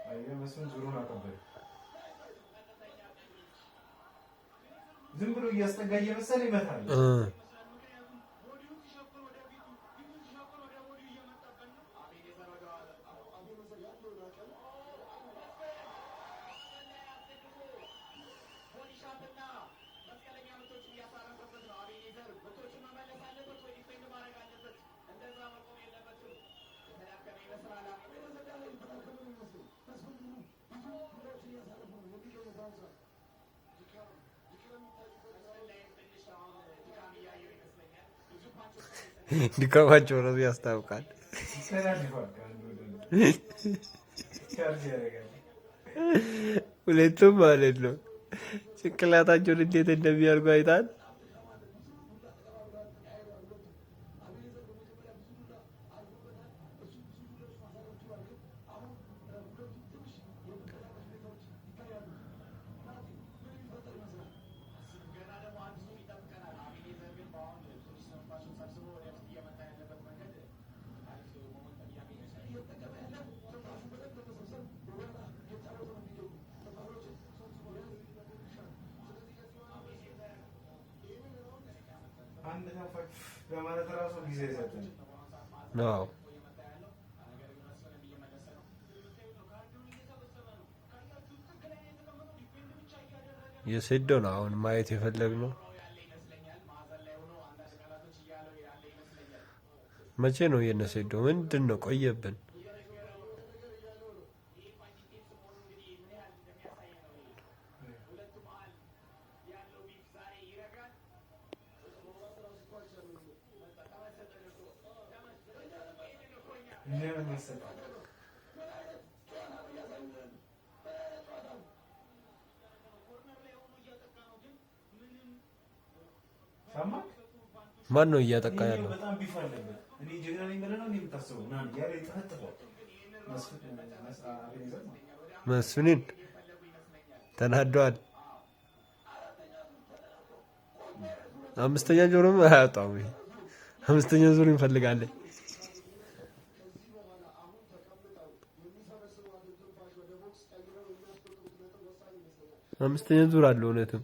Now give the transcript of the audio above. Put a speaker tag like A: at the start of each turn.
A: አየህ መስፍን ዙሩን አቀበል ዝም ብሎ እያስጠጋ እየመሰለ ይመታል
B: ድካማቸው ነው ያስታውቃል። ሁለቱም ማለት ነው ጭንቅላታቸውን እንዴት እንደሚያርጉ አይታል።
A: በማለት ራሱ ጊዜ ይሰጣል
B: ነው የሰዶ ነው አሁን ማየት የፈለግነው። መቼ ነው የነሰዶ ምንድነው ቆየብን? ማን ነው እያጠቃ ያለው?
A: በጣም ቢፈልግበት እኔ ጀግና ነኝ ብለህ ነው የምታስበው? ና ያለ ይተፈጥፋል።
B: መስፍንን ተናዷል። አምስተኛ ጆሮም አያጣው። አምስተኛ ዙር እንፈልጋለን። አምስተኛ ዙር አለው እውነትም